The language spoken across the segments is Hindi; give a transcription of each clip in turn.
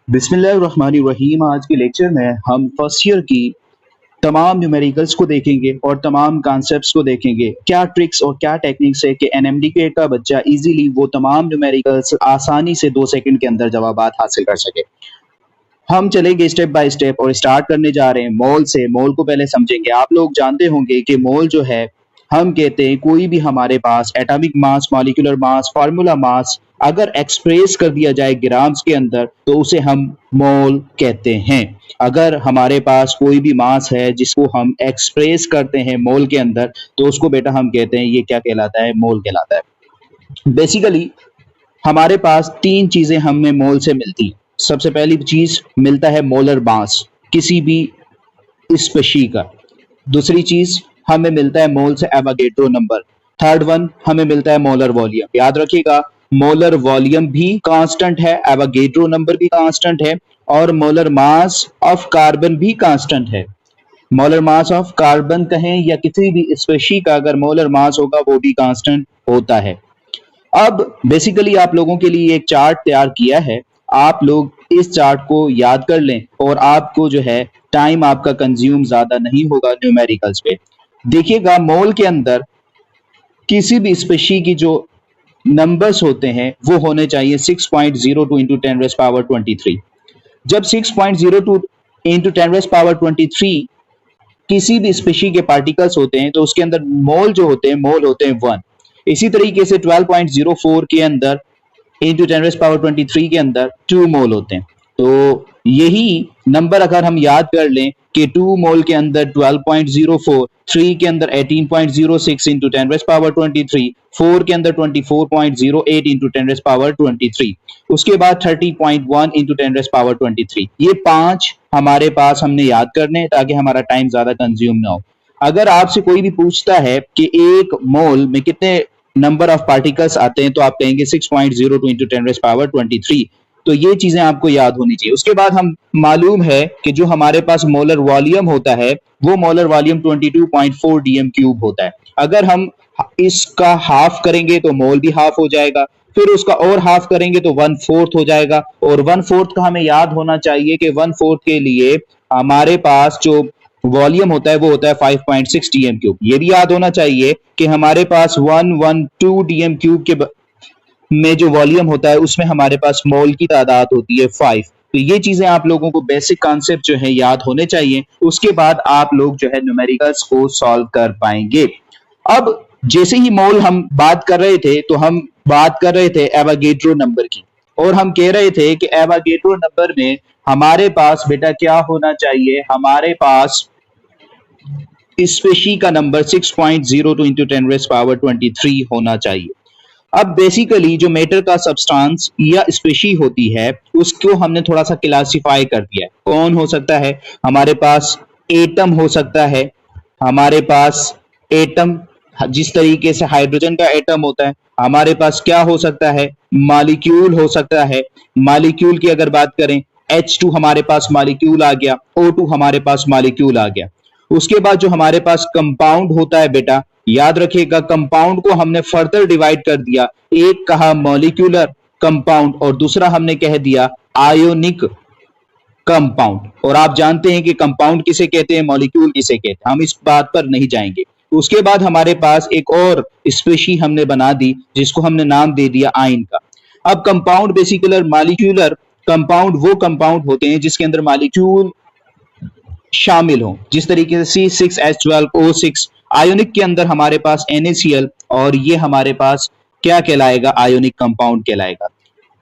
बिस्मिल्लाहिर्रहमानिर्रहीम। आज के लेक्चर में हम फर्स्ट ईयर की तमाम न्यूमेरिकल्स को देखेंगे और तमाम कॉन्सेप्ट्स को देखेंगे। क्या ट्रिक्स और क्या टेक्निक्स है कि एनएमडीके का बच्चा इजीली वो तमाम न्यूमेरिकल्स आसानी से 2 सेकंड के अंदर जवाबात हासिल कर सके। हम चलेंगे स्टेप बाय स्टेप और स्टार्ट करने जा रहे हैं मोल से। मोल को पहले समझेंगे। आप लोग जानते होंगे कि मोल जो है, हम कहते हैं कोई भी हमारे पास atomic mass, molecular mass, formula mass अगर एक्सप्रेस कर दिया जाए ग्राम्स के अंदर तो उसे हम मोल कहते हैं। अगर हमारे पास कोई भी मास है जिसको हम एक्सप्रेस करते हैं मोल के अंदर तो उसको बेटा हम कहते हैं, ये क्या कहलाता है? मोल कहलाता है। बेसिकली हमारे पास 3 चीजें हमें मोल से मिलती हैं। सबसे पहली चीज मिलता है मोलर मास किसी भी स्पेशी का। दूसरी चीज हमें मिलता है मोल से एवोगैड्रो नंबर। थर्ड वन हमें मिलता है मोलर वॉल्यूम। याद रखिएगा, मोलर वॉल्यूम भी कांस्टेंट है, एवोगैड्रो नंबर भी कांस्टेंट है और मोलर मास ऑफ कार्बन भी कांस्टेंट है। मोलर मास ऑफ कार्बन कहें या किसी भी स्पेशी का अगर मोलर मास होगा वो भी कांस्टेंट होता है। अब बेसिकली आप लोगों के लिए एक चार्ट तैयार किया है। आप लोग इस चार्ट को याद कर लें और आपको जो है टाइम आपका कंज्यूम ज्यादा नहीं होगा न्यूमेरिकल्स पे। देखिएगा, मोल के अंदर किसी भी स्पेशी की जो नंबर्स होते हैं वो होने चाहिए 6.02 इंटू 10⁻23। जब 6.02 इंटू 10⁻23 किसी भी स्पेशी के पार्टिकल्स होते हैं तो उसके अंदर मोल जो होते हैं, मोल होते हैं 1। इसी तरीके से 12.04 के अंदर इंटू 10⁻23 के अंदर 2 मोल होते हैं। तो यही नंबर अगर हम याद कर लें कि 2 मोल के अंदर 12.04, 3 के अंदर 18.06 इंटू 10⁻23, 4 के अंदर 24.08 इंटू 10⁻23, उसके बाद 30.1 इंटू 10⁻23। ये 5 हमारे पास हमने याद करने ताकि हमारा टाइम ज्यादा कंज्यूम ना हो। अगर आपसे कोई भी पूछता है कि एक मोल में कितने नंबर ऑफ पार्टिकल्स आते हैं तो आप कहेंगे 6.02 इंटू 10⁻23। तो ये चीजें आपको याद होनी चाहिए। उसके बाद हम मालूम है कि जो हमारे पास मोलर वॉल्यूम होता है वो मोलर वॉल्यूम 22.4 डीएम क्यूब होता है। अगर हम इसका हाफ करेंगे तो मोल भी हाफ हो जाएगा, फिर उसका और हाफ करेंगे तो 1/4 हो जाएगा। और 1/4 का हमें याद होना चाहिए कि 1/4 के लिए हमारे पास जो वॉल्यूम होता है वो होता है 5.6 डीएम क्यूब। ये भी याद होना चाहिए कि हमारे पास 112 डीएम क्यूब के में जो वॉल्यूम होता है उसमें हमारे पास मोल की तादाद होती है 5। तो ये चीजें आप लोगों को बेसिक कॉन्सेप्ट जो है याद होने चाहिए। उसके बाद आप लोग जो है न्यूमेरिकल्स को सॉल्व कर पाएंगे। अब जैसे ही मोल हम बात कर रहे थे तो हम बात कर रहे थे एवोगैड्रो नंबर की और हम कह रहे थे कि एवोगैड्रो नंबर में हमारे पास बेटा क्या होना चाहिए? हमारे पास स्पेशी का नंबर 6.02 इंटू 10⁻23 होना चाहिए। अब बेसिकली जो मैटर का सब्सटेंस या स्पेशी होती है उसको हमने थोड़ा सा क्लासिफाई कर दिया है। कौन हो सकता है? हमारे पास एटम हो सकता है। हमारे पास एटम जिस तरीके से हाइड्रोजन का एटम होता है, हमारे पास क्या हो सकता है? मॉलिक्यूल हो सकता है। मॉलिक्यूल की अगर बात करें, H2 हमारे पास मॉलिक्यूल आ गया, O2 हमारे पास मॉलिक्यूल आ गया। उसके बाद जो हमारे पास कंपाउंड होता है बेटा, याद रखिएगा कंपाउंड को हमने फर्दर डिवाइड कर दिया। एक कहा मॉलिक्यूलर कंपाउंड और दूसरा हमने कह दिया आयोनिक कंपाउंड। और आप जानते हैं कि कंपाउंड किसे कहते हैं, मॉलिक्यूल किसे कहते हैं, हम इस बात पर नहीं जाएंगे। उसके बाद हमारे पास एक और स्पेशी हमने बना दी जिसको हमने नाम दे दिया आयन का। अब कंपाउंड बेसिकुलर मॉलिक्यूलर कंपाउंड वो कंपाउंड होते हैं जिसके अंदर मॉलिक्यूल शामिल हो, जिस तरीके से C6H12O6। आयोनिक के अंदर हमारे पास NaCl और ये हमारे पास क्या कहलाएगा? आयोनिक कंपाउंड कहलाएगा।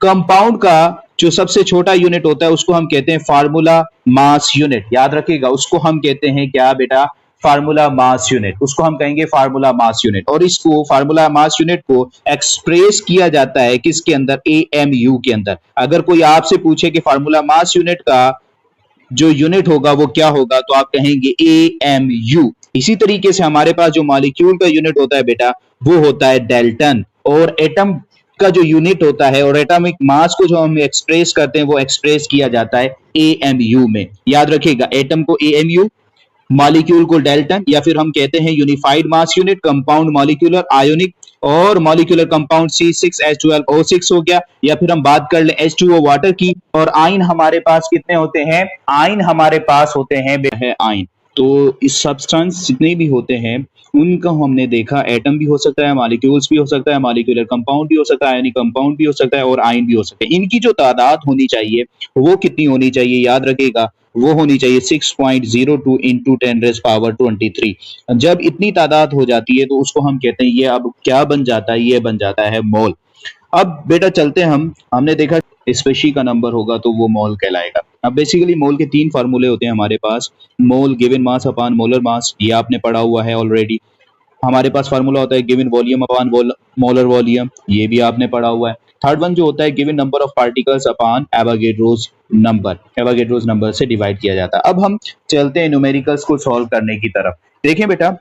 कंपाउंड का जो सबसे छोटा यूनिट होता है उसको हम कहते हैं फार्मूला मास यूनिट। याद रखिएगा, उसको हम कहते हैं क्या बेटा? Formula mass unit. उसको हम कहेंगे फार्मूला मास यूनिट। और इसको फार्मूला मास यूनिट को एक्सप्रेस किया जाता है किसके अंदर? AMU के अंदर। अगर कोई आपसे पूछे कि फार्मूला मास यूनिट का जो यूनिट होगा वो क्या होगा तो आप कहेंगे AMU। इसी तरीके से हमारे पास जो मॉलिक्यूल का यूनिट होता है बेटा वो होता है डेल्टन। और एटम का जो यूनिट होता है और एटॉमिक मास को जो हम एक्सप्रेस करते हैं वो एक्सप्रेस किया जाता है AMU में। याद रखिएगा, एटम को AMU, मॉलिक्यूल को डेल्टन, या फिर हम कहते हैं unified mass unit, compound molecular ionic और मॉलिक्यूलर कंपाउंड C6H12O6 हो गया, या फिर हम बात कर ले H2O वाटर की। और आयन हमारे पास कितने होते हैं? आयन हमारे पास होते हैं है आयन। तो इस सब्सटेंस जितने भी होते हैं उनका हमने देखा, एटम भी हो सकता है, मॉलिक्यूल्स भी हो सकता है, मॉलिक्यूलर कंपाउंड भी हो सकता है, आयनिक कंपाउंड भी हो सकता है और आयन भी हो सकते हैं। इनकी जो तादाद होनी चाहिए वो कितनी होनी चाहिए? याद रखिएगा, वो होनी चाहिए 6.02 इंटू 10⁻23। जब इतनी तादाद हो जाती है तो उसको हम कहते हैं, ये अब क्या बन जाता है? ये बन जाता है मोल। अब बेटा चलते हैं, हमने देखा स्पेशी का नंबर होगा तो वो मोल कहलाएगा। अब बेसिकली मोल के तीन फार्मूले होते हैं हमारे पास। Mole given mass upon molar mass, ये आपने पढ़ा हुआ है ऑलरेडी। हमारे पास फार्मूला होता है given volume upon molar volume, ये भी आपने पढ़ा हुआ है। थर्ड वन जो होता है given number of particles upon Avogadro's number, Avogadro's number से डिवाइड किया जाता है। अब हम चलते हैं न्यूमेरिकल्स को सॉल्व करने की तरफ। देखें बेटा,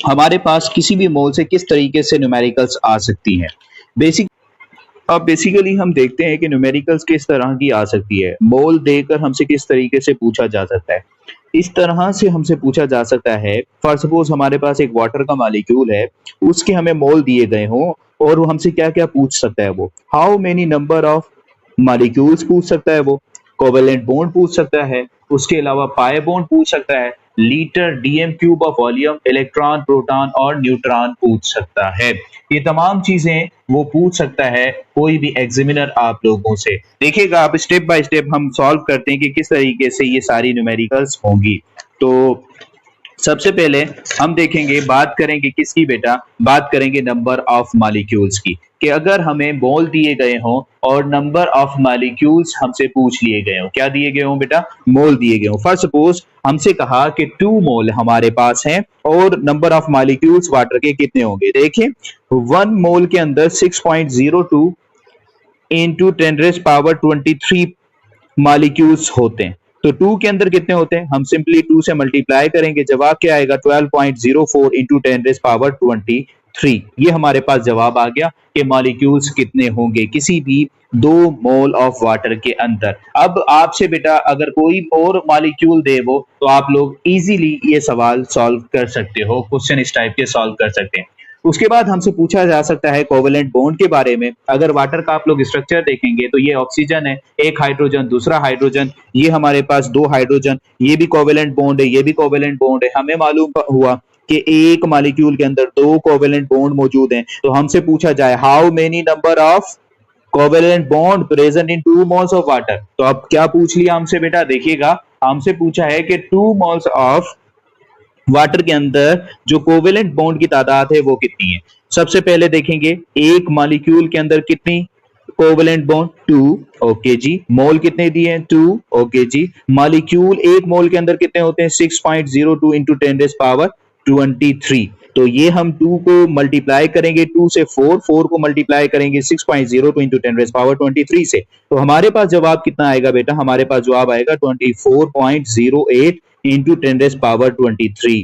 हमारे पास किसी भी मोल से किस तरीके से न्यूमेरिकल्स आ सकती हैं। अब बेसिकली हम देखते हैं कि न्यूमेरिकल्स किस तरह की आ सकती है। मोल देकर हमसे किस तरीके से पूछा जा सकता है। इस तरह से हमसे पूछा जा सकता है, फॉर सपोज हमारे पास एक वाटर का मॉलिक्यूल है, उसके हमें मोल दिए गए हों और वो हमसे क्या क्या पूछ सकता है, वो how many number of molecules पूछ सकता है, वो कोवेलेंट बॉन्ड पूछ सकता है, उसके अलावा पाई बॉन्ड पूछ सकता है, litre DM cube of volume, electron, proton और न्यूट्रॉन पूछ सकता है। ये तमाम चीजें वो पूछ सकता है कोई भी एग्जामिनर आप लोगों से। देखिएगा आप, स्टेप बाय स्टेप हम सॉल्व करते हैं कि किस तरीके से ये सारी न्यूमेरिकल्स होंगी। तो सबसे पहले हम देखेंगे, बात करेंगे किसकी बेटा? बात करेंगे नंबर ऑफ मॉलिक्यूल्स की, कि अगर हमें मोल दिए गए हों और नंबर ऑफ मॉलिक्यूल्स हमसे पूछ लिए गए हों। क्या दिए गए हों बेटा? मोल दिए गए हों। फॉर सपोज हमसे कहा कि 2 मोल हमारे पास हैं और नंबर ऑफ मॉलिक्यूल्स वाटर के कितने होंगे। देखें, 1 मोल के अंदर 6.02 इंटू 10⁻23 मॉलिक्यूल्स होते हैं। तो 2 के अंदर कितने होते हैं? हम सिंपली 2 से मल्टीप्लाई करेंगे, जवाब क्या आएगा? 12.04 इंटू 10⁻23। ये हमारे पास जवाब आ गया कि मॉलिक्यूल्स कितने होंगे किसी भी 2 मोल ऑफ वाटर के अंदर। अब आपसे बेटा अगर कोई और मॉलिक्यूल दे वो, तो आप लोग इजीली ये सवाल सॉल्व कर सकते हो, क्वेश्चन इस टाइप के सॉल्व कर सकते हैं। उसके बाद हमसे पूछा जा सकता है कोवेलेंट बॉन्ड के बारे में। अगर वाटर का आप लोग स्ट्रक्चर देखेंगे तो ये ऑक्सीजन है, एक हाइड्रोजन, दूसरा हाइड्रोजन, ये हमारे पास 2 हाइड्रोजन, ये भी कोवेलेंट बॉन्ड है, ये भी कोवेलेंट बॉन्ड है। हमें मालूम हुआ कि एक मॉलिक्यूल के अंदर 2 कोवेलेंट बॉन्ड मौजूद हैं। तो हमसे पूछा जाए how many number of covalent bond present in 2 moles of water. तो अब क्या पूछ लिया हमसे बेटा? देखिएगा, हमसे पूछा है कि 2 मोल्स ऑफ वाटर के अंदर जो कोवेलेंट बॉन्ड की तादाद है वो कितनी है। सबसे पहले देखेंगे एक मॉलिक्यूल के अंदर कितनी कोवेलेंट बॉन्ड? 2। ओके जी। मोल कितने दिए हैं? 2। ओके जी। मॉलिक्यूल एक मोल के अंदर कितने होते हैं? 6.02 इंटू 10⁻23। तो ये हम 2 को मल्टीप्लाई करेंगे 2 से, 4 को मल्टीप्लाई करेंगे 6.02 इंटू 10⁻23 से। तो हमारे पास जवाब कितना आएगा बेटा? हमारे पास जवाब आएगा 24.08 इंटू 10⁻23।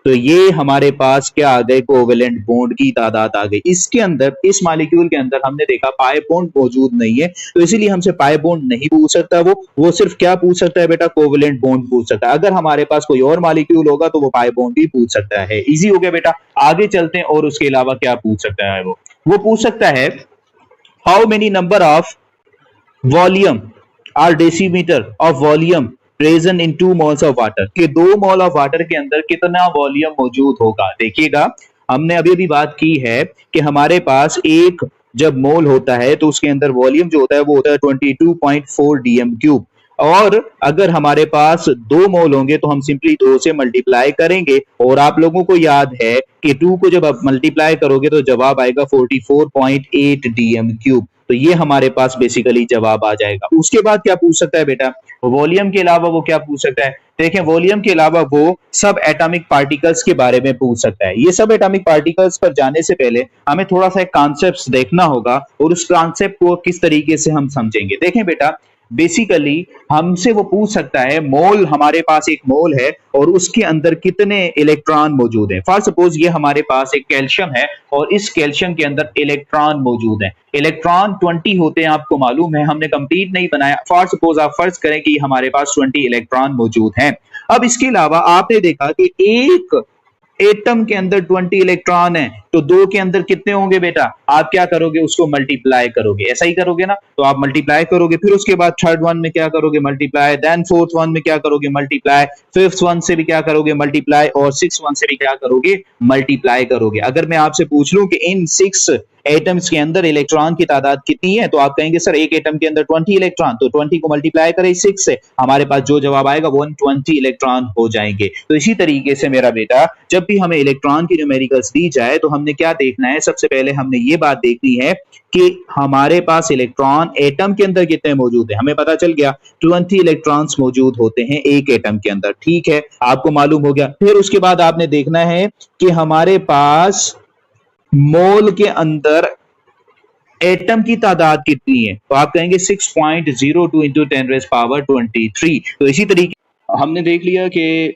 तो ये हमारे पास क्या आ गए? कोवेलेंट बॉन्ड की तादाद आ गई। इसके अंदर, इस मॉलिक्यूल के अंदर हमने देखा पाई बॉन्ड मौजूद नहीं है, तो इसीलिए हमसे पाई बॉन्ड नहीं पूछ सकता वो सिर्फ क्या पूछ सकता है बेटा? कोवेलेंट बॉन्ड पूछ सकता है। अगर हमारे पास कोई और मॉलिक्यूल होगा तो वो पाई बॉन्ड भी पूछ सकता है। इजी हो गया बेटा। आगे चलते हैं, और उसके अलावा क्या पूछ सकता है? वो पूछ सकता है how many number of volume और decimetre of volume present in 2 moles of water, कि 2 मोल ऑफ वाटर के अंदर कितना वॉल्यूम मौजूद होगा। देखिएगा, हमने अभी भी बात की है कि हमारे पास एक जब मोल होता है तो उसके अंदर वॉल्यूम जो होता है वो होता है 22.4 डीएम क्यूब। और अगर हमारे पास 2 मोल होंगे तो हम सिंपली 2 से मल्टीप्लाई करेंगे, और आप लोगों को याद है कि 2 को जब आप मल्टीप्लाई करोगे तो जवाब आएगा 44.8 डीएम क्यूब। तो ये हमारे पास बेसिकली जवाब आ जाएगा। उसके बाद क्या पूछ सकता है बेटा? वॉल्यूम के अलावा वो क्या पूछ सकता है? देखें, वॉल्यूम के अलावा वो सब एटॉमिक पार्टिकल्स के बारे में पूछ सकता है। ये सब एटॉमिक पार्टिकल्स पर जाने से पहले हमें थोड़ा सा एक कॉन्सेप्ट देखना होगा, और उस कॉन्सेप्ट को किस तरीके से हम समझेंगे। देखें बेटा, बेसिकली हमसे वो पूछ सकता है मोल, हमारे पास एक मोल है और उसके अंदर कितने इलेक्ट्रॉन मौजूद हैं। फॉर सपोज ये हमारे पास एक कैल्शियम है और इस कैल्शियम के अंदर इलेक्ट्रॉन मौजूद हैं। इलेक्ट्रॉन 20 होते हैं, आपको मालूम है, हमने कंप्लीट नहीं बनाया। फॉर सपोज आप फर्ज करें कि हमारे पास 20 इलेक्ट्रॉन मौजूद हैं। अब इसके अलावा आपने देखा कि एक एटम के अंदर 20 इलेक्ट्रॉन है, तो दो के अंदर कितने होंगे बेटा? आप क्या करोगे? उसको मल्टीप्लाई करोगे, ऐसा ही करोगे ना? तो आप मल्टीप्लाई करोगे, फिर उसके बाद थर्ड वन में क्या करोगे? मल्टीप्लाई, देन फोर्थ वन में क्या करोगे? मल्टीप्लाई, फिफ्थ वन से भी क्या करोगे? मल्टीप्लाई, और सिक्स वन से भी क्या करोगे? मल्टीप्लाई करोगे। अगर मैं आपसे पूछ लूं कि इन 6 एटम्स के अंदर इलेक्ट्रॉन की तादाद कितनी है, तो आप कहेंगे सर एक एटम के अंदर 20 इलेक्ट्रॉन, तो 20 को मल्टीप्लाई करें 6 से, हमारे पास जो जवाब आएगा वो 120 इलेक्ट्रॉन हो जाएंगे। तो इसी तरीके से मेरा बेटा, जब भी हमें इलेक्ट्रॉन की न्यूमेरिकल्स दी जाए तो हमने क्या देखना है? सबसे पहले हमने ये बात देखनी है कि हमारे पास इलेक्ट्रॉन एटम के अंदर कितने मौजूद है। हमें पता चल गया 20 इलेक्ट्रॉन्स मौजूद होते हैं एक एटम के अंदर, ठीक है, आपको मालूम हो गया। फिर उसके बाद आपने देखना है कि हमारे पास मोल के अंदर एटम की तादाद कितनी है, तो आप कहेंगे 6.02 इंटू 10⁻23। तो इसी तरीके हमने देख लिया कि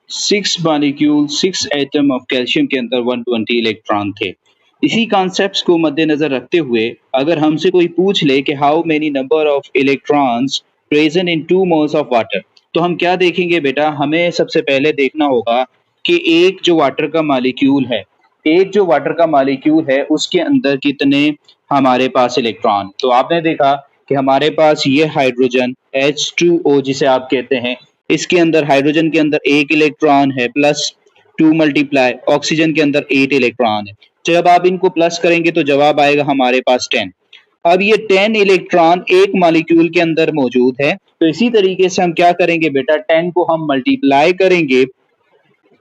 6 एटम ऑफ कैल्शियम के अंदर 120 इलेक्ट्रॉन थे। इसी कॉन्सेप्ट्स को मद्देनजर रखते हुए अगर हमसे कोई पूछ ले कि how many number of electrons present in 2 moles of water, तो हम क्या देखेंगे बेटा? हमें सबसे पहले देखना होगा कि एक जो वाटर का मॉलिक्यूल है, एक जो वाटर का मॉलिक्यूल है उसके अंदर कितने हमारे पास इलेक्ट्रॉन। तो आपने देखा कि हमारे पास ये हाइड्रोजन H2O जिसे आप कहते हैं, इसके अंदर हाइड्रोजन के अंदर 1 इलेक्ट्रॉन है, प्लस 2 मल्टीप्लाई ऑक्सीजन के अंदर 8 इलेक्ट्रॉन है। जब आप इनको प्लस करेंगे तो जवाब आएगा हमारे पास 10। अब ये 10 इलेक्ट्रॉन एक मॉलिक्यूल के अंदर मौजूद है, तो इसी तरीके से हम क्या करेंगे बेटा? 10 को हम मल्टीप्लाई करेंगे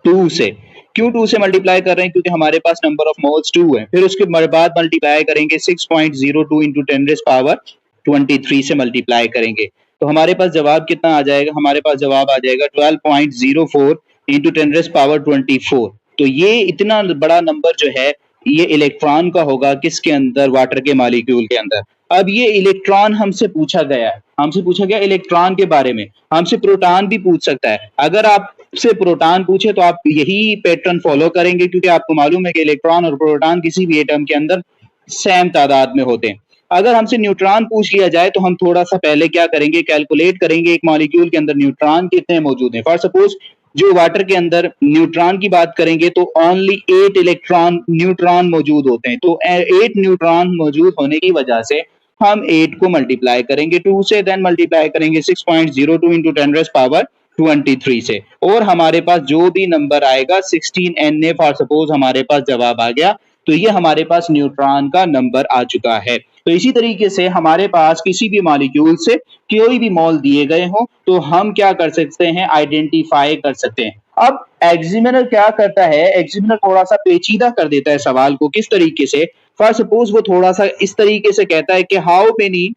2 से। क्यों 2 से मल्टीप्लाई कर रहे हैं? क्योंकि हमारे पास नंबर ऑफ मोल्स 2 है। फिर उसके बाद मल्टीप्लाई करेंगे 6.02 इंटू 10⁻23 से मल्टीप्लाई करेंगे, तो हमारे पास जवाब कितना आ जाएगा? हमारे पास जवाब आ जाएगा 12.04 इंटू 10⁻24। तो ये इतना बड़ा नंबर जो है ये इलेक्ट्रॉन का होगा किसके अंदर? वाटर के मॉलिक्यूल के अंदर। अब ये इलेक्ट्रॉन हमसे पूछा गया है, हमसे पूछा गया इलेक्ट्रॉन के बारे में, हमसे प्रोटॉन भी पूछ सकता है। अगर आपसे प्रोटॉन पूछे तो आप यही पैटर्न फॉलो करेंगे, क्योंकि आपको मालूम है कि इलेक्ट्रॉन और प्रोटॉन किसी भी एटम के अंदर सेम तादाद में होते हैं। अगर हमसे न्यूट्रॉन पूछ लिया जाए तो हम थोड़ा सा पहले क्या करेंगे? कैलकुलेट करेंगे एक मॉलिक्यूल के अंदर न्यूट्रॉन कितने मौजूद हैं। फॉर सपोज जो वाटर के अंदर न्यूट्रॉन की बात करेंगे तो ओनली 8 इलेक्ट्रॉन न्यूट्रॉन मौजूद होते हैं, तो 8 न्यूट्रॉन मौजूद होने की वजह से हम 8 को मल्टीप्लाई करेंगे 2 से, देन मल्टीप्लाई करेंगे 6.02 इंटू 10⁻23 से, और हमारे पास जो भी नंबर आएगा 16 Na फॉर सपोज हमारे पास जवाब आ गया, तो ये हमारे पास न्यूट्रॉन का नंबर आ चुका है। तो इसी तरीके से हमारे पास किसी भी मॉलिक्यूल से कोई भी मोल दिए गए हो तो हम क्या कर सकते हैं? आइडेंटिफाई कर सकते हैं। अब एग्जामिनर क्या करता है? एग्जामिनर थोड़ा सा पेचीदा कर देता है सवाल को। किस तरीके से? फॉर सपोज वो थोड़ा सा इस तरीके से कहता है कि how many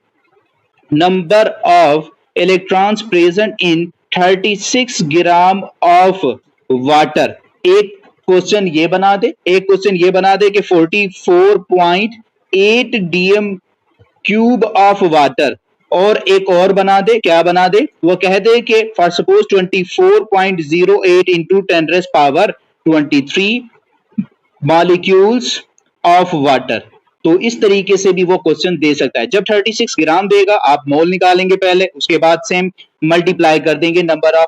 number of electrons present in 36 gram of water. एक क्वेश्चन ये बना दे, एक क्वेश्चन ये बना दे कि 44.8 डीएम क्यूब ऑफ वाटर, और एक और बना दे, क्या बना दे? वो कह दे कि for suppose 24.08 into 10⁻23 molecules of water. तो इस तरीके से भी वो क्वेश्चन दे सकता है। जब 36 ग्राम देगा आप मोल निकालेंगे पहले, उसके बाद सेम मल्टीप्लाई कर देंगे नंबर ऑफ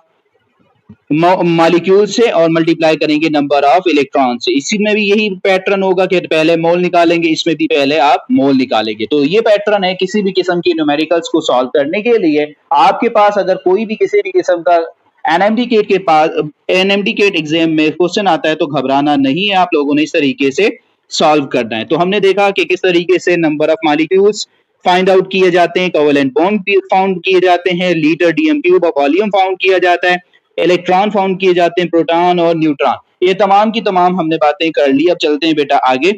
मॉलिक्यूल से और मल्टीप्लाई करेंगे नंबर ऑफ इलेक्ट्रॉन से। इसी में भी यही पैटर्न होगा कि पहले मोल निकालेंगे, इसमें भी पहले आप मोल निकालेंगे। तो ये पैटर्न है किसी भी किस्म की न्यूमेरिकल्स को सॉल्व करने के लिए। आपके पास अगर कोई भी किसी भी किस्म का एनएमडी केट के पास एनएमडी केट एग्जाम में क्वेश्चन आता है तो घबराना नहीं है, आप लोगों ने इस तरीके से सॉल्व करना है। तो हमने देखा कि किस तरीके से number of molecules find out किए जाते हैं, कोवेलेंट बॉन्ड फाउंड किए जाते हैं, litre DM cube of volume found किया जाता है, इलेक्ट्रॉन फाउंड किए जाते हैं, प्रोटॉन और न्यूट्रॉन। ये तमाम की तमाम हमने बातें कर ली। अब चलते हैं बेटा आगे,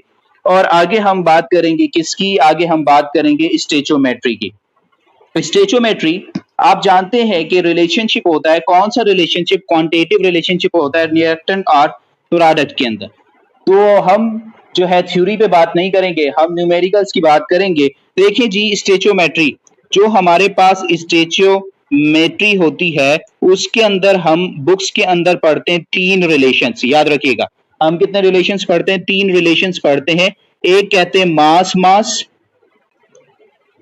और आगे हम बात करेंगे किसकी? आगे हम बात करेंगे स्टेचोमेट्री की। स्टेचोमेट्री आप जानते हैं कि रिलेशनशिप होता है, कौन सा रिलेशनशिप? क्वांटिटेटिव रिलेशनशिप होता है रिएक्टेंट और प्रोडक्ट के अंदर। तो हम जो है थ्योरी पे बात नहीं करेंगे, हम न्यूमेरिकल्स की बात करेंगे। देखिए जी, स्टेचोमेट्री जो हमारे पास स्टेचोमेट्री होती है उसके अंदर हम बुक्स के अंदर पढ़ते हैं 3 रिलेशंस। याद रखिएगा, हम कितने रिलेशंस पढ़ते हैं? 3 रिलेशंस पढ़ते हैं। एक कहते हैं मास मास,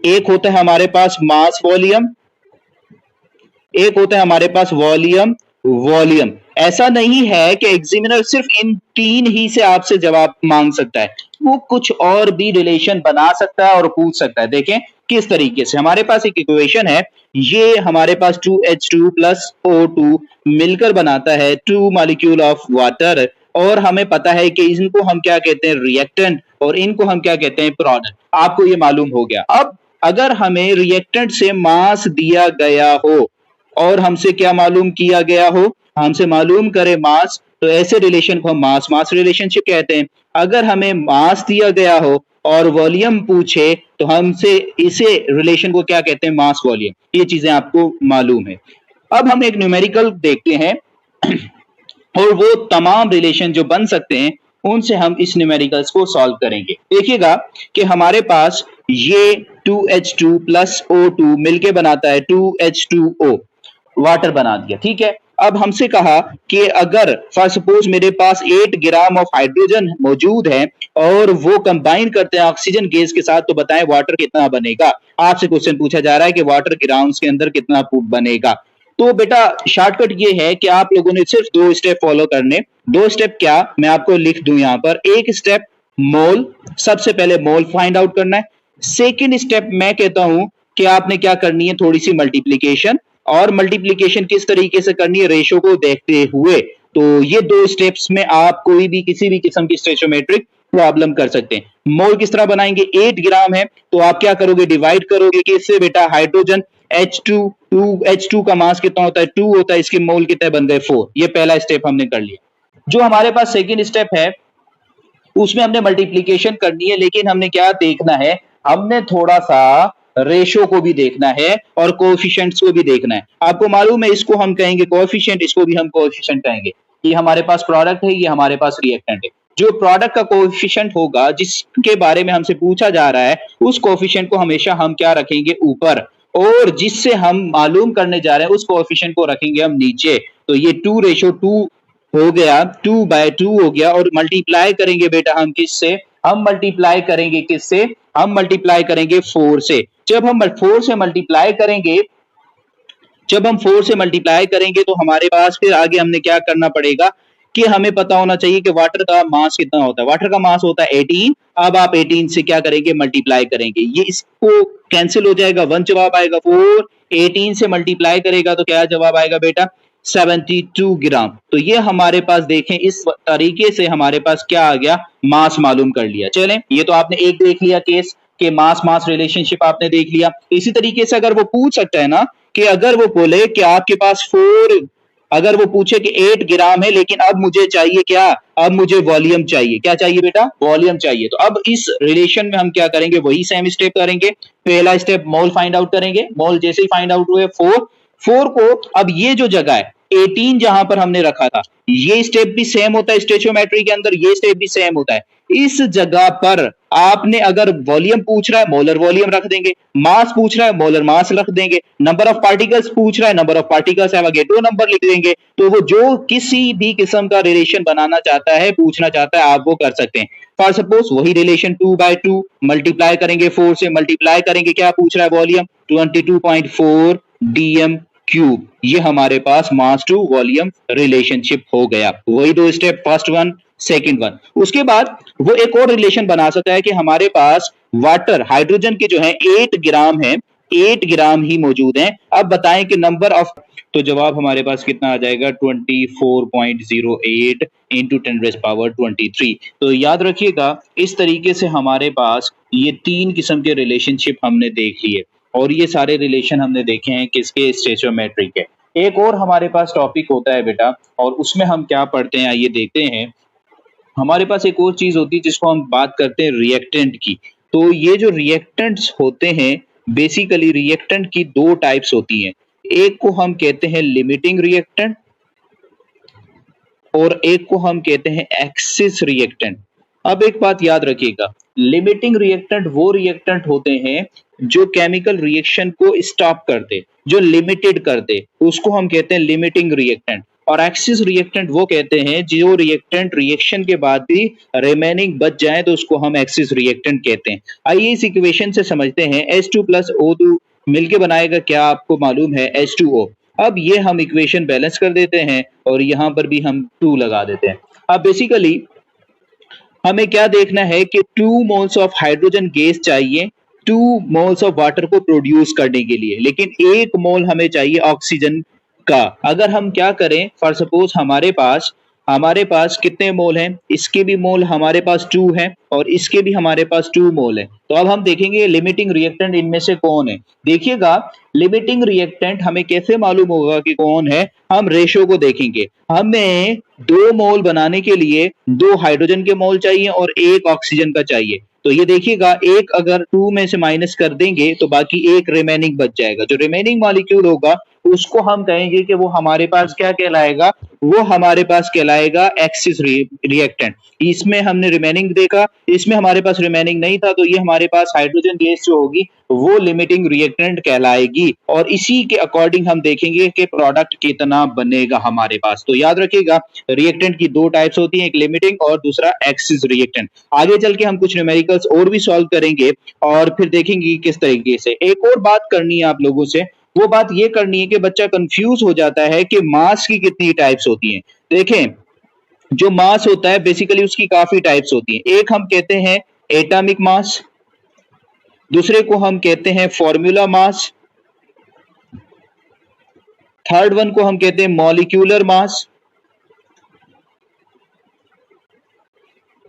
एक होता है हमारे पास मास वॉल्यूम, एक होता है हमारे पास वॉल्यूम वॉल्यूम। ऐसा नहीं है कि एग्जामिनर सिर्फ इन तीन ही से आपसे जवाब मांग सकता है, वो कुछ और भी रिलेशन बना सकता है और पूछ सकता है। देखें किस तरीके से। हमारे पास एक इक्वेशन है, ये हमारे पास 2H2 प्लस O2 मिलकर बनाता है 2 मॉलिक्यूल ऑफ वाटर, और हमें पता है कि इनको हम क्या कहते हैं, रिएक्टेंट, और इनको हम क्या कहते हैं, प्रोडक्ट। आपको ये मालूम हो गया। अब अगर हमें रिएक्टेंट से मास दिया गया हो और हमसे क्या मालूम किया गया हो, हमसे मालूम करे मास, तो ऐसे रिलेशन को हम मास मास रिलेशनशिप कहते हैं। अगर हमें मास दिया गया हो और वॉल्यूम पूछे तो हमसे इसे रिलेशन को क्या कहते हैं, मास वॉल्यूम। ये चीजें आपको मालूम है। अब हम एक न्यूमेरिकल देखते हैं और वो तमाम रिलेशन जो बन सकते हैं उनसे हम इस न्यूमेरिकल्स को सॉल्व करेंगे। देखिएगा कि हमारे पास ये 2H2 प्लस O2 मिलके बनाता है 2H2O, वाटर बना दिया, ठीक है। अब हमसे कहा कि अगर फॉर सपोज मेरे पास 8 ग्राम ऑफ हाइड्रोजन मौजूद है और वो कंबाइन करते हैं ऑक्सीजन गैस के साथ, तो बताएं वाटर कितना बनेगा। आपसे क्वेश्चन पूछा जा रहा है कि वाटर ग्राउंड्स के अंदर कितना बनेगा। तो बेटा शॉर्टकट ये है कि आप लोगों ने सिर्फ 2 स्टेप फॉलो करने। 2 स्टेप क्या, मैं आपको लिख दूं यहां पर। एक स्टेप मोल, सबसे पहले मोल फाइंड आउट करना है। सेकेंड स्टेप मैं कहता हूं कि आपने क्या करनी है, थोड़ी सी मल्टीप्लीकेशन, और मल्टीप्लीकेशन किस तरीके से करनी है, रेशो को देखते हुए। तो ये 2 स्टेप्स में आप कोई भी किसी भी किस्म की स्टेचोमेट्रिक प्रॉब्लम कर सकते हैं। मोल किस तरह बनाएंगे, 8 ग्राम है तो आप क्या करोगे, डिवाइड करोगे किससे बेटा, हाइड्रोजन H2, 2H2 का मास कितना होता है, 2 होता है, इसके मोल कितने बन गए, 4। ये पहला स्टेप हमने कर लिया। जो हमारे पास सेकेंड स्टेप है उसमें हमने मल्टीप्लीकेशन करनी है, लेकिन हमने क्या देखना है, हमने थोड़ा सा रेशो को भी देखना है और कोएफिशिएंट्स को भी देखना है। आपको मालूम है इसको हम कहेंगे कोएफिशिएंट, इसको भी हम कोएफिशिएंट कहेंगे। ये हमारे पास प्रोडक्ट है, ये हमारे पास रिएक्टेंट है। जो प्रोडक्ट का कोएफिशिएंट होगा, जिसके बारे में हमसे पूछा जा रहा है, उस कोएफिशिएंट को हमेशा हम क्या रखेंगे, ऊपर, और जिससे हम मालूम करने जा रहे हैं उस कोएफिशिएंट को रखेंगे हम नीचे। तो ये 2:2 हो गया, 2/2 हो गया, और मल्टीप्लाई करेंगे बेटा हम किससे, हम मल्टीप्लाई करेंगे किससे, हम मल्टीप्लाई करेंगे 4 से। जब हम 4 से मल्टीप्लाई करेंगे, जब हम 4 से मल्टीप्लाई करेंगे तो हमारे पास फिर आगे हमने क्या करना पड़ेगा कि हमें पता होना चाहिए कि वाटर का मास कितना होता है। वाटर का मास होता है 18। अब आप 18 से क्या करेंगे, मल्टीप्लाई करेंगे, ये इसको कैंसिल हो जाएगा, 1 जवाब आएगा। 4 18 से मल्टीप्लाई करेगा तो क्या जवाब आएगा बेटा, 72 ग्राम। तो ये हमारे पास देखें इस तरीके से हमारे पास क्या आ गया, मास मालूम कर लिया। चलें, ये तो आपने एक देख लिया केस के मास मास रिलेशनशिप आपने देख लिया। इसी तरीके से अगर वो पूछ सकता है ना कि अगर वो बोले कि आपके पास 4, अगर वो पूछे कि 8 ग्राम है लेकिन अब मुझे चाहिए क्या, अब मुझे वॉल्यूम चाहिए, क्या चाहिए बेटा, वॉल्यूम चाहिए। तो अब इस रिलेशन में हम क्या करेंगे, वही सेम स्टेप करेंगे। पहला स्टेप मोल फाइंड आउट करेंगे, मोल जैसे ही फाइंड आउट हुए 4 को, अब ये जो जगह है 18 जहां पर हमने रखा था, ये स्टेप भी सेम होता है स्टेचोमेट्री के अंदर, ये स्टेप भी सेम होता है। इस जगह पर आपने अगर वॉल्यूम पूछ रहा है, मोलर वॉल्यूम रख देंगे, मास पूछ रहा है, मोलर मास रख देंगे, नंबर ऑफ पार्टिकल्स पूछ रहा है, नंबर ऑफ पार्टिकल्स है, आगे 2 नंबर लिख देंगे। तो वो जो किसी भी किस्म का रिलेशन बनाना चाहता है, पूछना चाहता है, आप वो कर सकते हैं। फॉर सपोज वही रिलेशन 2/2 मल्टीप्लाई करेंगे 4 से, मल्टीप्लाई करेंगे, क्या पूछ रहा है, वॉल्यूम 22.4 dm क्यूब। ये हमारे पास मास टू वॉल्यूम रिलेशनशिप हो गया। वही 2 step, first one second one. उसके बाद वो एक और रिलेशन बना सकता है कि हमारे पास वाटर हाइड्रोजन के जो है 8 ग्राम है, 8 ग्राम ही मौजूद हैं। अब बताएं कि नंबर ऑफ, तो जवाब हमारे पास कितना आ जाएगा, 24.08 इंटू 10⁻23। तो याद रखिएगा इस तरीके से हमारे पास ये 3 किस्म के रिलेशनशिप हमने देख लिए, और ये सारे रिलेशन हमने देखे हैं किसके, स्टेचोमेट्री के। एक और हमारे पास टॉपिक होता है बेटा, और उसमें हम क्या पढ़ते हैं आइए देखते हैं। हमारे पास एक और चीज होती है जिसको हम बात करते हैं रिएक्टेंट की। तो ये जो रिएक्टेंट्स होते हैं, बेसिकली रिएक्टेंट की 2 टाइप्स होती हैं। एक को हम कहते हैं लिमिटिंग रिएक्टेंट और एक को हम कहते हैं एक्सिस रिएक्टेंट। अब एक बात याद रखिएगा, लिमिटिंग रिएक्टेंट वो रिएक्टेंट होते हैं जो केमिकल रिएक्शन को स्टॉप कर दे, जो लिमिटेड कर दे, उसको हम कहते हैं लिमिटिंग रिएक्टेंट। और एक्सिस रिएक्टेंट वो कहते हैं जो रिएक्टेंट रिएक्शन के बाद भी रिमेनिंग बच जाए, तो उसको हम एक्सिस रिएक्टेंट कहते हैं। आइए इस इक्वेशन से समझते हैं। H2 प्लस O2 मिलके बनाएगा क्या, आपको मालूम है H2O। अब ये हम इक्वेशन बैलेंस कर देते हैं और यहाँ पर भी हम 2 लगा देते हैं। अब बेसिकली हमें क्या देखना है कि 2 मोल्स ऑफ हाइड्रोजन गैस चाहिए 2 मोल्स ऑफ वाटर को प्रोड्यूस करने के लिए, लेकिन 1 मोल हमें चाहिए ऑक्सीजन का। अगर हम क्या करें, फॉर सपोज हमारे पास कितने मोल हैं, इसके भी मोल हमारे पास 2 हैं और इसके भी हमारे पास 2 मोल है। तो अब हम देखेंगे लिमिटिंग रिएक्टेंट इनमें से कौन है। देखिएगा लिमिटिंग रिएक्टेंट हमें कैसे मालूम होगा कि कौन है, हम रेशो को देखेंगे। हमें 2 मोल बनाने के लिए 2 हाइड्रोजन के मोल चाहिए और 1 ऑक्सीजन का चाहिए। तो ये देखिएगा एक अगर 2 में से माइनस कर देंगे तो बाकी 1 रिमेनिंग बच जाएगा। जो रिमेनिंग मॉलिक्यूल होगा उसको हम कहेंगे कि वो हमारे पास क्या कहलाएगा, वो हमारे पास कहलाएगा एक्सिस रिएक्टेंट। इसमें हमने रिमेनिंग देखा, इसमें हमारे पास रिमेनिंग नहीं था, तो ये हमारे पास हाइड्रोजन गैस जो होगी वो लिमिटिंग रिएक्टेंट कहलाएगी और इसी के अकॉर्डिंग हम देखेंगे कि प्रोडक्ट कितना बनेगा हमारे पास। तो याद रखिएगा रिएक्टेंट की 2 टाइप्स होती हैं, एक लिमिटिंग और दूसरा एक्सिस रिएक्टेंट। आगे चल के हम कुछ न्यूमेरिकल्स और भी सॉल्व करेंगे और फिर देखेंगे किस तरीके से। एक और बात करनी है आप लोगों से, वो बात ये करनी है कि बच्चा कंफ्यूज हो जाता है कि मास की कितनी टाइप्स होती हैं। देखें जो मास होता है बेसिकली उसकी काफी टाइप्स होती हैं। एक हम कहते हैं एटॉमिक मास, दूसरे को हम कहते हैं फॉर्मूला मास, थर्ड वन को हम कहते हैं मॉलिक्यूलर मास,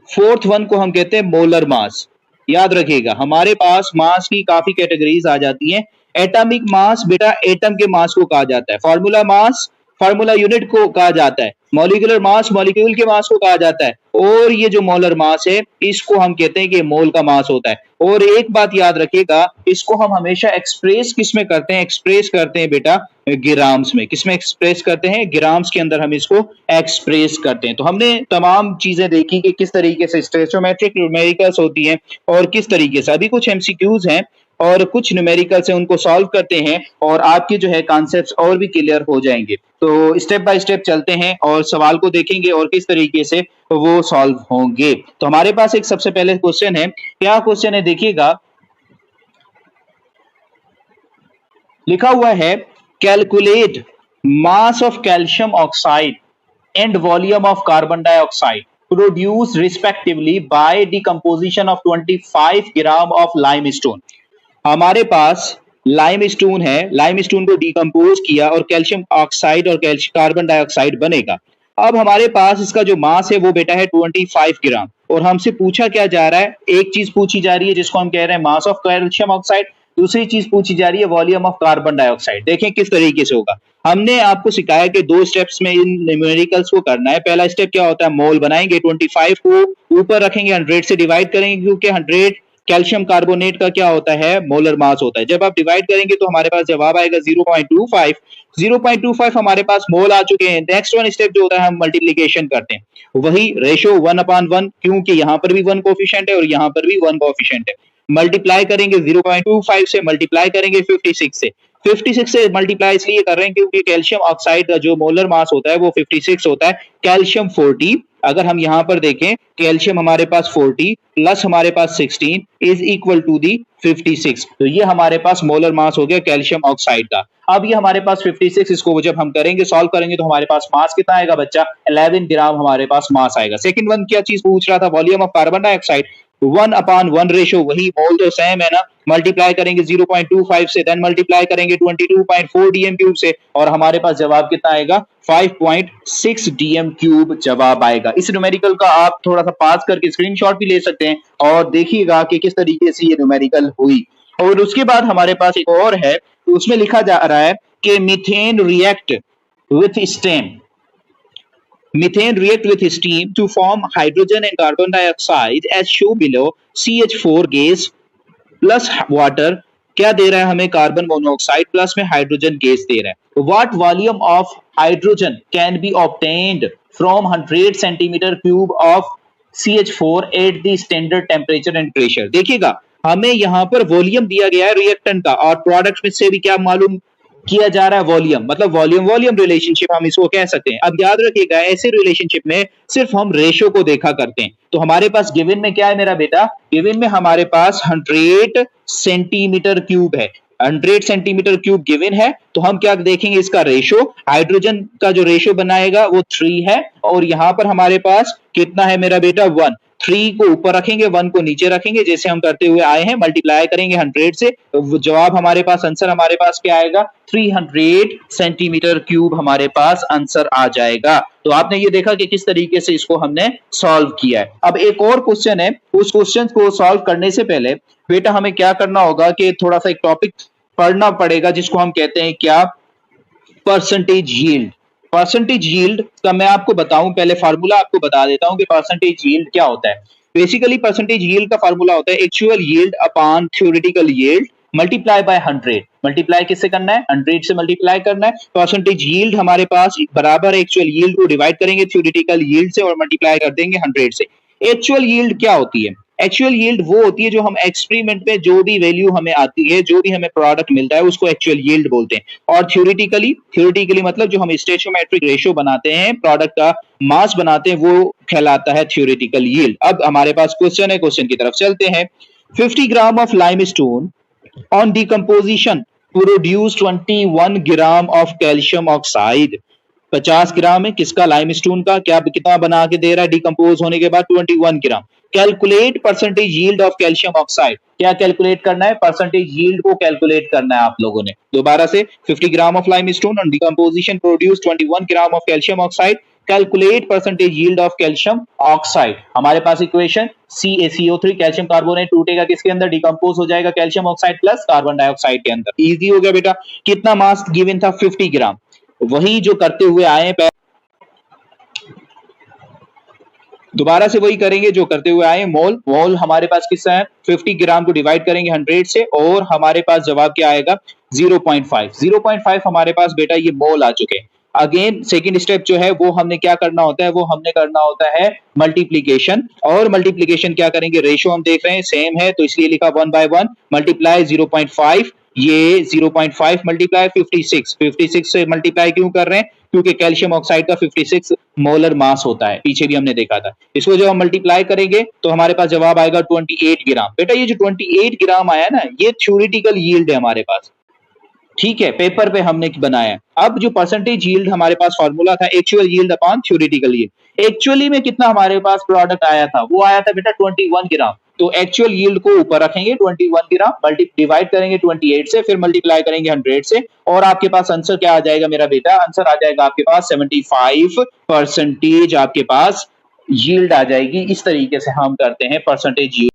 फोर्थ वन को हम कहते हैं मोलर मास। याद रखिएगा हमारे पास मास की काफी कैटेगरीज आ जाती हैं। एटॉमिक मास बेटा एटम के मास को कहा जाता है, फॉर्मूला मास फॉर्मूला यूनिट को कहा जाता है, मॉलिक्यूलर मास मॉलिक्यूल के मास को कहा जाता है और ये जो मोलर मास है इसको हम कहते हैं कि मोल का मास होता है। और एक बात याद रखिएगा इसको हम हमेशा एक्सप्रेस किस में करते हैं, एक्सप्रेस करते हैं बेटा ग्राम्स में। किस में एक्सप्रेस करते हैं, ग्राम्स के अंदर हम इसको एक्सप्रेस करते हैं। तो हमने तमाम चीजें देखी कि किस तरीके से स्टोइचोमेट्रिक न्यूमेरिकल्स होती हैं और किस तरीके से। अभी कुछ एमसीक्यूज हैं और कुछ न्यूमेरिकल्स हैं, उनको सॉल्व करते हैं और आपके जो है कॉन्सेप्ट्स और भी क्लियर हो जाएंगे। तो स्टेप बाय स्टेप चलते हैं और सवाल को देखेंगे और किस तरीके से वो सॉल्व होंगे। तो हमारे पास एक सबसे पहले क्वेश्चन है, क्या क्वेश्चन है देखिएगा, लिखा हुआ है calculate mass of calcium oxide and volume of carbon dioxide produce respectively by decomposition of 25 gram of limestone. हमारे पास लाइमस्टोन है, लाइमस्टोन को डिकम्पोज किया और कैल्शियम ऑक्साइड और कार्बन डाइऑक्साइड बनेगा। अब हमारे पास इसका जो मास है वो बेटा है 25 ग्राम और हमसे पूछा क्या जा रहा है, एक चीज पूछी जा रही है जिसको हम कह रहे हैं मास ऑफ कैल्शियम ऑक्साइड, दूसरी चीज पूछी जा रही है वॉल्यूम ऑफ कार्बन डाइऑक्साइड। देखें किस तरीके से होगा। हमने आपको सिखाया कि 2 स्टेप्स में इन न्यूमेरिकल्स को करना है। पहला स्टेप क्या होता है, मोल बनाएंगे, 25 को ऊपर रखेंगे, 100 से डिवाइड करेंगे क्योंकि 100 कैल्शियम कार्बोनेट का क्या होता है, मोलर मास होता है। जब आप डिवाइड करेंगे तो हमारे पास जवाब आएगा 0.25। 0.25 हमारे पास मोल आ चुके हैं। नेक्स्ट वन स्टेप जो होता है हम मल्टीप्लीकेशन करते हैं, वही रेशो 1/1 क्योंकि यहां पर भी 1 कोफिशिएंट है और यहां पर भी 1 कोफिशिएंट है। मल्टीप्लाई करेंगे 0.25 से, मल्टीप्लाई करेंगे 56 से। 56 से मल्टीप्लाई इसलिए कर रहे हैं क्योंकि कैल्शियम ऑक्साइड का जो मोलर मास होता है वो 56 होता है, कैल्शियम 40। अगर हम यहां पर देखें कैल्शियम हमारे पास 40 प्लस हमारे पास 16 इज इक्वल टू दी 56। तो ये हमारे पास मोलर मास हो गया कैल्शियम ऑक्साइड का। अब ये हमारे पास 56, इसको जब हम करेंगे सॉल्व करेंगे तो हमारे पास मास कितना आएगा बच्चा, 11 ग्राम हमारे पास मास आएगा। सेकंड वन क्या चीज पूछ रहा था, volume of carbon dioxide, 1/1 ratio, वही मोल तो सेम है ना। मल्टीप्लाई करेंगे 0.25 से, देन मल्टीप्लाई करेंगे 22.4 डीएम क्यूब से और हमारे पास जवाब कितना आएगा, 5.6 डीएम क्यूब जवाब आएगा। इस न्यूमेरिकल का आप थोड़ा सा पास करके स्क्रीनशॉट भी ले सकते हैं और देखिएगा कि किस तरीके से ये न्यूमेरिकल हुई। और उसके बाद हमारे पास एक और है, उसमें लिखा जा रहा है कि methane react with stem, methane react with steam to form hydrogen and carbon dioxide as shown below। CH4 gas plus water क्या दे रहा है हमें, कार्बन मोनोऑक्साइड प्लस में हाइड्रोजन गैस दे रहा है। What volume of hydrogen can be obtained from 100 centimetre cube of CH4 at the standard temperature and pressure. देखिएगा हमें यहाँ पर वॉल्यूम दिया गया है रिएक्टेंट का और प्रोडक्ट में से भी क्या मालूम किया जा रहा है, वॉल्यूम, मतलब वॉल्यूम वॉल्यूम रिलेशनशिप हम इसको कह सकते हैं। अब याद रखिएगा ऐसे रिलेशनशिप में सिर्फ हम रेशो को देखा करते हैं। तो हमारे पास गिवन में क्या है मेरा बेटा, गिवन में हमारे पास 100 सेंटीमीटर क्यूब है। 100 सेंटीमीटर क्यूब गिवन है, तो हम क्या देखेंगे, इसका रेशो, हाइड्रोजन का जो रेशो बनाएगा वो 3 है, और यहां पर हमारे पास कितना है मेरा बेटा 1। 3 को ऊपर रखेंगे, 1 को नीचे रखेंगे, जैसे हम करते हुए आए हैं, मल्टीप्लाई करेंगे 100 से, तो जवाब हमारे पास, आंसर हमारे पास क्या आएगा, 300 सेंटीमीटर क्यूब हमारे पास आंसर आ जाएगा। तो आपने ये देखा कि किस तरीके से इसको हमने सॉल्व किया है। अब एक और क्वेश्चन है, उस क्वेश्चन को सॉल्व करने से पहले बेटा हमें क्या करना होगा कि थोड़ा सा एक टॉपिक पढ़ना पड़ेगा, जिसको हम कहते हैं क्या, परसेंटेज यील्ड। परसेंटेज यील्ड का मैं आपको बताऊं, पहले फार्मूला आपको बता देता हूं कि परसेंटेज यील्ड क्या होता है। बेसिकली परसेंटेज यील्ड का फार्मूला होता है actual yield upon theoretical yield multiply by 100। Multiply किससे करना है, 100 से मल्टीप्लाई करना है। परसेंटेज यील्ड हमारे पास बराबर एक्चुअल यील्ड को डिवाइड करेंगे थ्योरेटिकल यील्ड से और मल्टीप्लाई कर देंगे 100 से। एक्चुअल यील्ड क्या होती है, एक्चुअल यील्ड वो होती है जो हम एक्सपेरिमेंट में जो भी वैल्यू हमें आती है, जो भी हमें प्रोडक्ट मिलता है, उसको एक्चुअल यील्ड बोलते हैं। और थ्योरेटिकली मतलब जो हम स्टोइचियोमेट्रिक रेशियो बनाते हैं, प्रोडक्ट का मास बनाते हैं, वो कहलाता है थ्योरेटिकल यील्ड। अब हमारे पास क्वेश्चन है, क्वेश्चन की तरफ चलते हैं। 50 gram of limestone on decomposition produce 21 gram of calcium oxide. 50 ग्राम है किसका, लाइमस्टोन का, क्या कितना बना के दे रहा है डिकम्पोज होने के बाद, 21 gram. Calculate percentage yield of calcium oxide. क्या कैलकुलेट करना है, परसेंटेज यील्ड को कैलकुलेट करना है आप लोगों ने। दोबारा से, 50 gram of limestone on decomposition produce 21 gram of calcium oxide, calculate percentage yield of calcium oxide. हमारे पास इक्वेशन CaCO3, कैल्शियम कार्बोनेट टूटेगा किसके अंदर, डिकम्पोज हो जाएगा calcium oxide plus carbon dioxide के अंदर। इजी हो गया बेटा। कितना मास गिवन था, 50 ग्राम, वही जो करते हुए आए, दोबारा से वही करेंगे जो करते हुए आए। मोल हमारे पास कितना है, 50 ग्राम को डिवाइड करेंगे 100 से, और हमारे पास जवाब क्या आएगा, 0.5 हमारे पास बेटा ये मोल आ चुके हैं। अगेन सेकंड स्टेप जो है वो हमने क्या करना होता है, वो हमने करना होता है मल्टीप्लीकेशन। और मल्टीप्लीकेशन क्या करेंगे, रेशो हम देख रहे हैं सेम है, तो इसलिए लिखा 1/1 मल्टीप्लाई 0.5। ये 0.5 मल्टीप्लाई 56 से मल्टीप्लाई क्यों कर रहे हैं, क्योंकि कैल्शियम ऑक्साइड का 56 मोलर मास होता है, पीछे भी हमने देखा था। इसको जब हम मल्टीप्लाई करेंगे तो हमारे पास जवाब आएगा 28 ग्राम। बेटा ये जो 28 ग्राम आया ना, ये थ्योरेटिकल यील्ड है हमारे पास, ठीक है, पेपर पे हमने बनाया। अब जो परसेंटेज यील्ड हमारे पास फॉर्मूला था, actual yield upon theoretical yield. Actually में कितना हमारे पास प्रोडक्ट आया था, वो आया था बेटा 21 ग्राम। तो एक्चुअल यील्ड को ऊपर रखेंगे 21 ग्राम, डिवाइड करेंगे 28 से, फिर मल्टीप्लाई करेंगे 100 से, और आपके पास आंसर क्या आ जाएगा मेरा बेटा, आंसर आ जाएगा आपके पास 75% आपके पास यील्ड आ जाएगी। इस तरीके से हम करते हैं परसेंटेज यील्ड।